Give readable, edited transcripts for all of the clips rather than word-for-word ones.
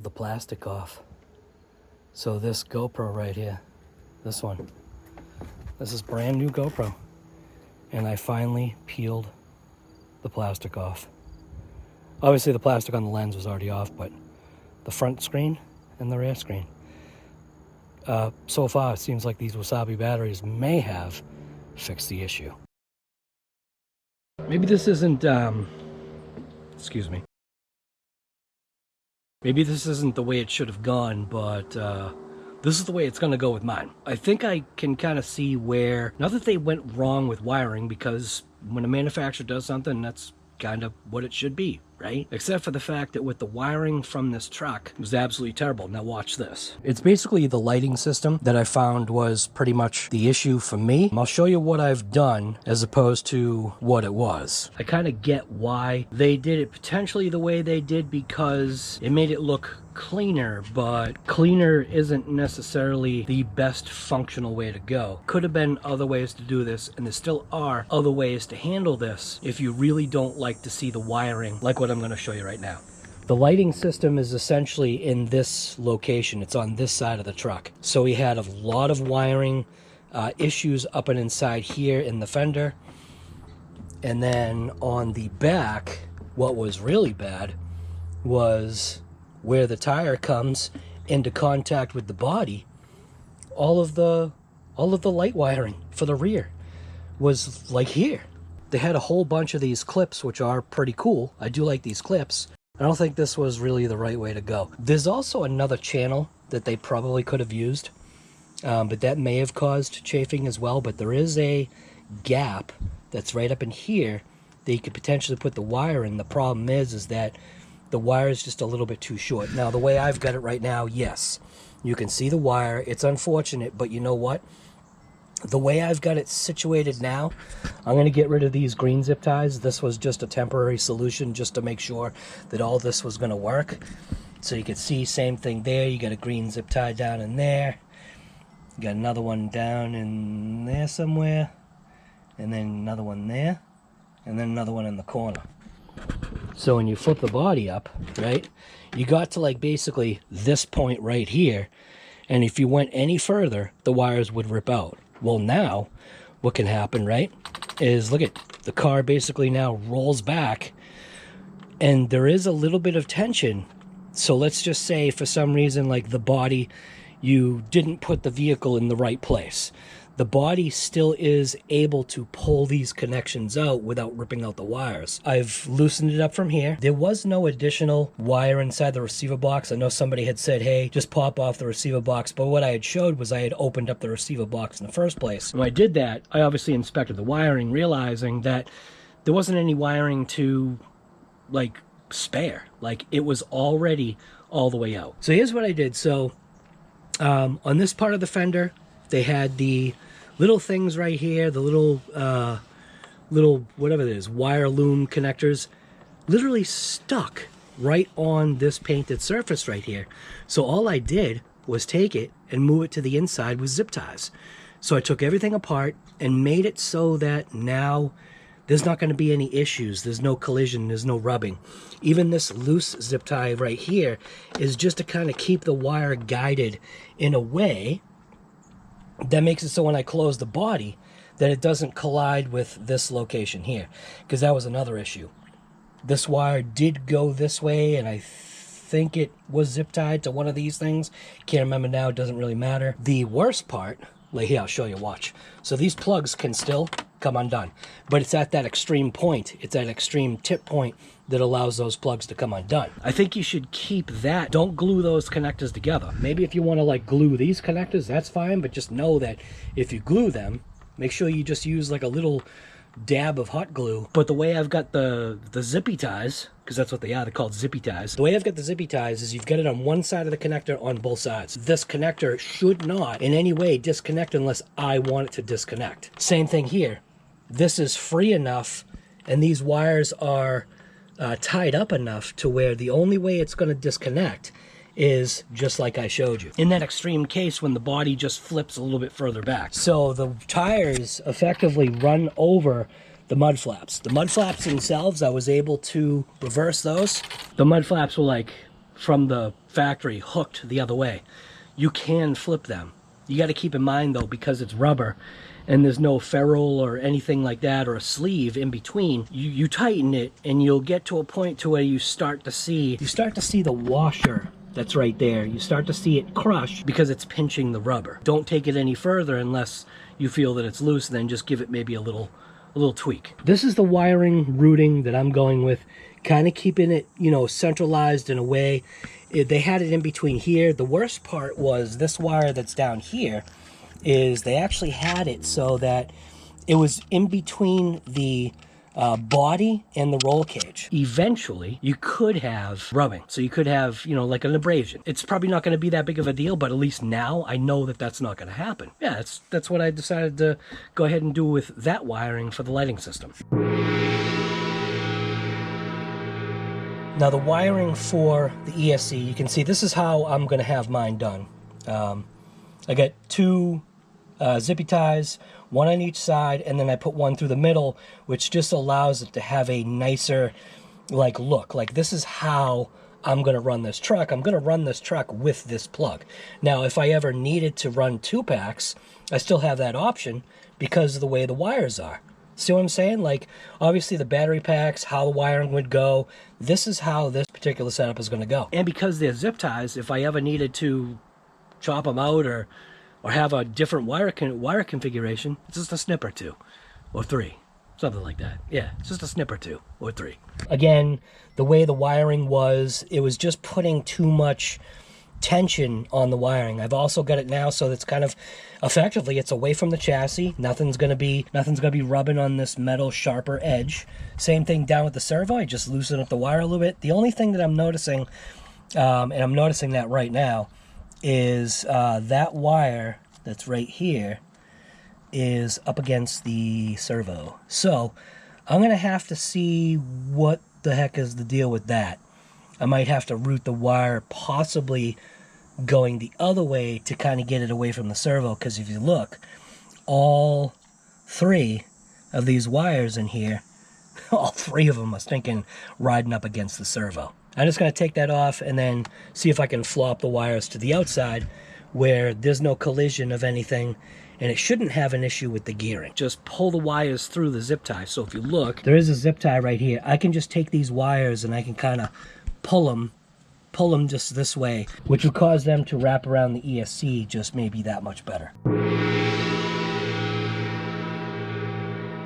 peeled the plastic off. So this GoPro right here, this one, this is brand new GoPro. And I finally peeled the plastic off. Obviously the plastic on the lens was already off, but the front screen and the rear screen. So far it seems like these Wasabi batteries may have fixed the issue. Maybe this isn't, excuse me. Maybe this isn't the way it should have gone, but this is the way it's going to go with mine. I think I can kind of see where, not that they went wrong with wiring, because when a manufacturer does something, that's kind of what it should be, right? Except for the fact that with the wiring from this truck, it was absolutely terrible. Now watch this. It's basically the lighting system that I found was pretty much the issue for me. I'll show you what I've done as opposed to what it was. I kind of get why they did it potentially the way they did, because it made it look cleaner, but cleaner isn't necessarily the best functional way to go. Could have been other ways to do this, and there still are other ways to handle this if you really don't like to see the wiring like what I'm going to show you right now. The lighting system is essentially in this location. It's on this side of the truck. So we had a lot of wiring issues up and inside here in the fender. And then on the back, what was really bad was where the tire comes into contact with the body. All of the light wiring for the rear was like here. They had a whole bunch of these clips, which are pretty cool. I do like these clips. I don't think this was really the right way to go. There's also another channel that they probably could have used, but that may have caused chafing as well. But there is a gap that's right up in here that you could potentially put the wire in. The problem is that the wire is just a little bit too short. Now, the way I've got it right now, yes, you can see the wire. It's unfortunate, but you know what? The way I've got it situated now, I'm going to get rid of these green zip ties. This was just a temporary solution just to make sure that all this was going to work. So you can see, same thing there. You got a green zip tie down in there. You got another one down in there somewhere. And then another one there. And then another one in the corner. So when you flip the body up, right, you got to like basically this point right here. And if you went any further, the wires would rip out. Well, now what can happen, right, is look at the car basically now rolls back and there is a little bit of tension. So let's just say for some reason, like the body, you didn't put the vehicle in the right place. The body still is able to pull these connections out without ripping out the wires. I've loosened it up from here. There was no additional wire inside the receiver box. I know somebody had said, hey, just pop off the receiver box. But what I had showed was I had opened up the receiver box in the first place. When I did that, I obviously inspected the wiring, realizing that there wasn't any wiring to, like, spare. Like, it was already all the way out. So here's what I did. So on this part of the fender, they had the little things right here, the little whatever it is, wire loom connectors, literally stuck right on this painted surface right here. So all I did was take it and move it to the inside with zip ties. So I took everything apart and made it so that now there's not going to be any issues. There's no collision, there's no rubbing. Even this loose zip tie right here is just to kind of keep the wire guided in a way that makes it so when I close the body that it doesn't collide with this location here, because that was another issue. This wire did go this way, and I think it was zip tied to one of these things. Can't remember now, it doesn't really matter. The worst part, like here, I'll show you, watch. So these plugs can still come undone, but it's at that extreme point, it's that extreme tip point that allows those plugs to come undone. I think you should keep that. Don't glue those connectors together. Maybe if you want to like glue these connectors, that's fine, but just know that if you glue them, make sure you just use like a little dab of hot glue. But the way I've got the zippy ties, because that's what they are, they're called zippy ties. The way I've got the zippy ties is you've got it on one side of the connector on both sides. This connector should not in any way disconnect unless I want it to disconnect. Same thing here. This is free enough, and these wires are tied up enough to where the only way it's going to disconnect is just like I showed you. In that extreme case when the body just flips a little bit further back. So the tires effectively run over the mud flaps. The mud flaps themselves, I was able to reverse those. The mud flaps were like from the factory hooked the other way. You can flip them. You got to keep in mind though, because it's rubber and there's no ferrule or anything like that, or a sleeve in between, you tighten it and you'll get to a point to where you start to see the washer that's right there. You start to see it crush because it's pinching the rubber. Don't take it any further unless you feel that it's loose, and then just give it maybe a little tweak. This is the wiring routing that I'm going with, kind of keeping it, you know, centralized in a way. They had it in between here. The worst part was this wire that's down here is they actually had it so that it was in between the body and the roll cage. Eventually, you could have rubbing. So you could have, you know, like an abrasion. It's probably not going to be that big of a deal, but at least now I know that that's not going to happen. Yeah, that's what I decided to go ahead and do with that wiring for the lighting system. Now the wiring for the ESC, you can see this is how I'm going to have mine done. I got two zippy ties, one on each side, and then I put one through the middle, which just allows it to have a nicer like look. Like, this is how I'm going to run this truck. I'm going to run this truck with this plug. Now, if I ever needed to run 2-packs, I still have that option because of the way the wires are. See what I'm saying? Like, obviously the battery packs, how the wiring would go, this is how this particular setup is going to go. And because they're zip ties, if I ever needed to chop them out or have a different wire configuration, it's just a snip or 2 or 3, something like that. Yeah, it's just a snip or 2 or 3. Again, the way the wiring was, it was just putting too much tension on the wiring. I've also got it now so that's kind of effectively, it's away from the chassis. Nothing's gonna be rubbing on this metal sharper edge. Same thing down with the servo. I just loosen up the wire a little bit. The only thing that I'm noticing, and I'm noticing that right now, is that wire that's right here is up against the servo. So I'm gonna have to see what the heck is the deal with that. I might have to route the wire possibly going the other way to kind of get it away from the servo, because if you look, all 3 of these wires in here, all 3 of them are stinking riding up against the servo. I'm just going to take that off and then see if I can flop the wires to the outside where there's no collision of anything, and it shouldn't have an issue with the gearing. Just pull the wires through the zip tie. So if you look, there is a zip tie right here. I can just take these wires and I can kind of pull them just this way, which will cause them to wrap around the ESC just maybe that much better.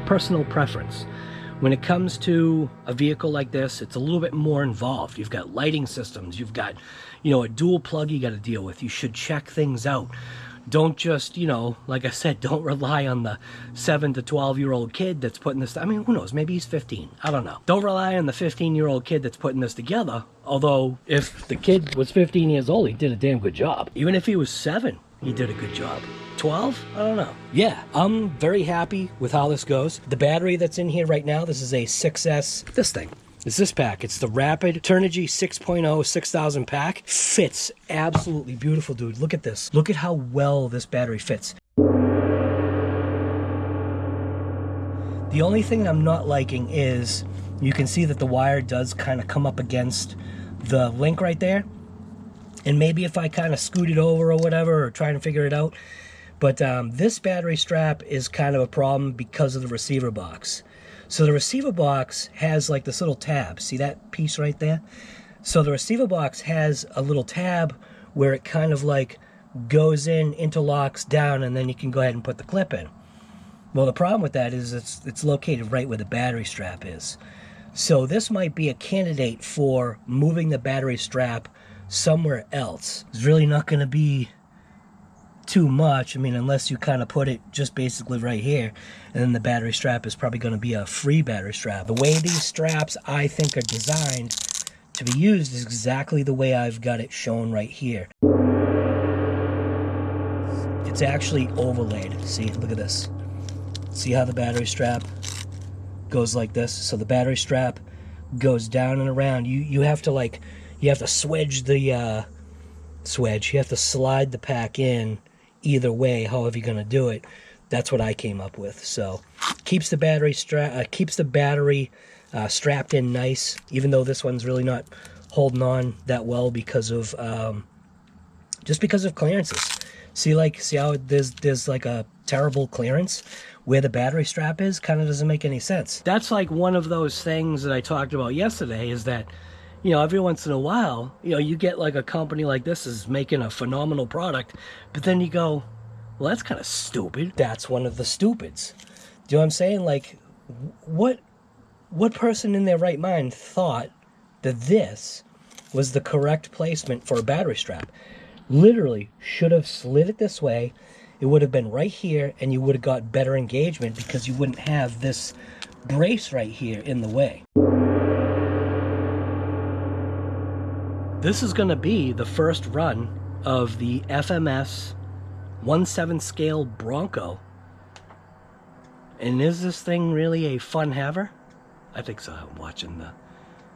Personal preference. When it comes to a vehicle like this, it's a little bit more involved. You've got lighting systems, you've got, you know, a dual plug you got to deal with. You should check things out. Don't just, you know, like I said, don't rely on the 7 to 12-year-old kid that's putting this, I mean, who knows, maybe he's 15, I don't know. Don't rely on the 15-year-old kid that's putting this together, although if the kid was 15 years old, he did a damn good job. Even if he was 7, he did a good job. 12? I don't know. Yeah, I'm very happy with how this goes. The battery that's in here right now, this is a 6S, this thing. It's this pack. It's the Rapid Turnigy 6.0 6000 pack. Fits absolutely beautiful, dude. Look at this. Look at how well this battery fits. The only thing I'm not liking is you can see that the wire does kind of come up against the link right there. And maybe if I kind of scoot it over or whatever, or try and figure it out. But this battery strap is kind of a problem because of the receiver box. So the receiver box has like this little tab. See that piece right there? So the receiver box has a little tab where it kind of like goes in, interlocks down, and then you can go ahead and put the clip in. Well, the problem with that is it's located right where the battery strap is. So this might be a candidate for moving the battery strap somewhere else. It's really not going to be too much. I mean, unless you kind of put it just basically right here, and then the battery strap is probably going to be a free battery strap. The way these straps, I think, are designed to be used is exactly the way I've got it shown right here. It's actually overlaid. See, look at this. See how the battery strap goes like this? So the battery strap goes down and around. You have to like, you have to swedge the you have to slide the pack in either way, however you're going to do it. That's what I came up with. So keeps the battery strapped in nice, even though this one's really not holding on that well because of just because of clearances. See how there's like a terrible clearance where the battery strap is? Kind of doesn't make any sense. That's like one of those things that I talked about yesterday, is that, you know, every once in a while, you know, you get like a company like this is making a phenomenal product, but then you go, well, that's kind of stupid. That's one of the stupids. Do you know what I'm saying? Like, what person in their right mind thought that this was the correct placement for a battery strap? Literally should have slid it this way. It would have been right here, and you would have got better engagement because you wouldn't have this brace right here in the way. This is going to be the first run of the FMS 1/7 scale Bronco. And is this thing really a fun haver? I think so. I'm watching the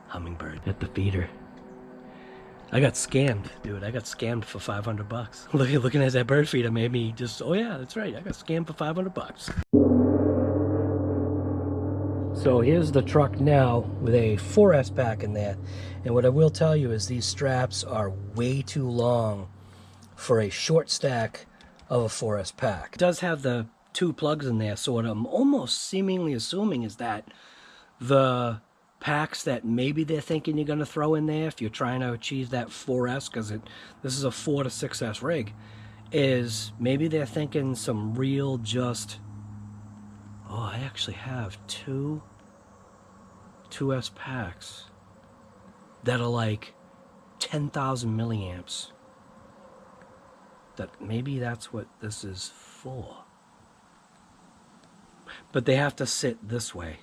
hummingbird at the feeder. I got scammed, dude. I got scammed for 500 bucks. Looking at that bird feeder made me just, oh yeah, that's right. I got scammed for 500 bucks. So here's the truck now with a 4S pack in there. And what I will tell you is these straps are way too long for a short stack of a 4S pack. It does have the 2 plugs in there, so what I'm almost seemingly assuming is that the packs that maybe they're thinking you're going to throw in there if you're trying to achieve that 4S, because this is a 4 to 6S rig, is maybe they're thinking some real just, oh, I actually have 2 2S packs that are like 10,000 milliamps. That maybe that's what this is for. But they have to sit this way.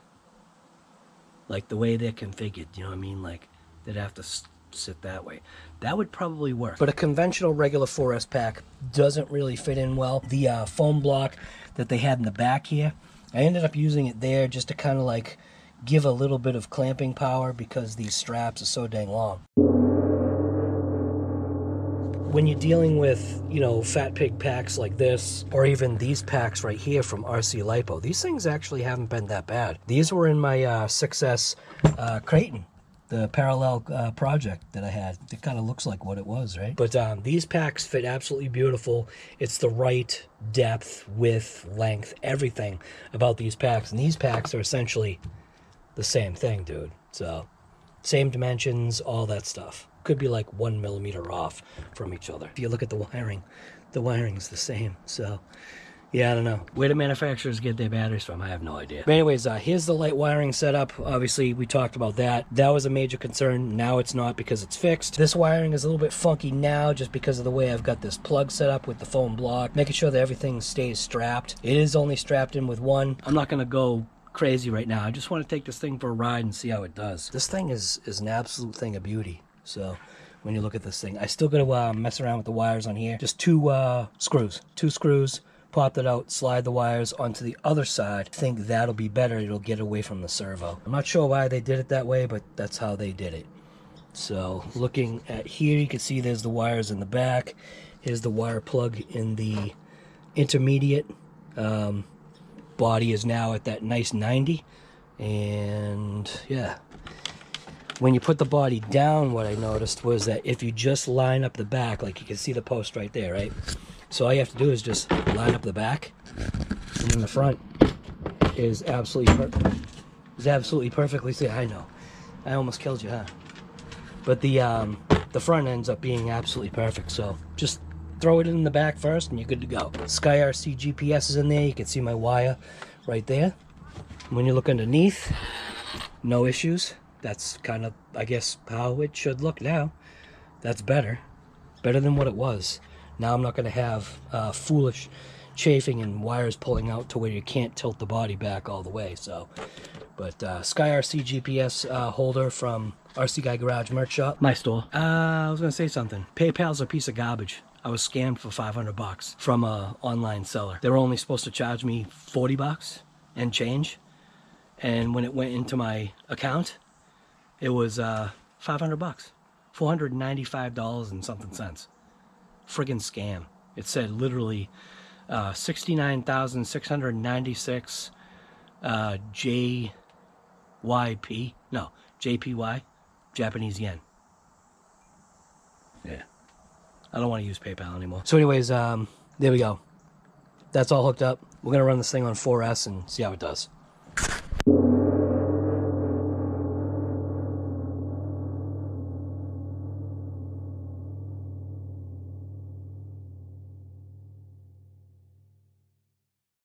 Like the way they're configured, you know what I mean? Like they'd have to sit that way. That would probably work. But a conventional regular 4S pack doesn't really fit in well. The foam block that they had in the back here, I ended up using it there just to kind of like give a little bit of clamping power because these straps are so dang long. When you're dealing with, you know, fat pig packs like this, or even these packs right here from RC Lipo, these things actually haven't been that bad. These were in my 6S Kraton, the parallel project that I had. It kind of looks like what it was, right? But these packs fit absolutely beautiful. It's the right depth, width, length, everything about these packs. And these packs are essentially the same thing, dude. So, same dimensions, all that stuff. Could be like 1 millimeter off from each other. If you look at the wiring's the same. So, yeah, I don't know. Where do manufacturers get their batteries from? I have no idea. But anyways, here's the light wiring setup. Obviously, we talked about that. That was a major concern. Now it's not because it's fixed. This wiring is a little bit funky now just because of the way I've got this plug set up with the foam block, making sure that everything stays strapped. It is only strapped in with one. I'm not going to go crazy right now. I just want to take this thing for a ride and see how it does. This thing is an absolute thing of beauty. So when you look at this thing, I still got to mess around with the wires on here. Just 2 screws, pop that out, slide the wires onto the other side. I think that'll be better. It'll get away from the servo. I'm not sure why they did it that way, but that's how they did it. So looking at here, you can see there's the wires in the back. Here's the wire plug in the intermediate. Body is now at that nice 90. And yeah. When you put the body down, what I noticed was that if you just line up the back, like you can see the post right there, right? So all you have to do is just line up the back, and then the front is absolutely perfectly. See, I know, I almost killed you, huh? But the front ends up being absolutely perfect. So just throw it in the back first, and you're good to go. SKYRC GPS is in there. You can see my wire right there. When you look underneath, no issues. That's kind of, I guess, how it should look now. That's better than what it was. Now I'm not going to have foolish chafing and wires pulling out to where you can't tilt the body back all the way. So, but SKYRC GPS holder from RC Guy Garage Merch Shop, my store. I was going to say something. PayPal's a piece of garbage. I was scammed for 500 bucks from a online seller. They were only supposed to charge me 40 bucks and change, and when it went into my account, it was 500 bucks, $495 and something cents. Friggin' scam. It said literally 69,696 JYP, no, JPY, Japanese yen. I don't want to use PayPal anymore. So anyways, there we go. That's all hooked up. We're going to run this thing on 4S and see how it does.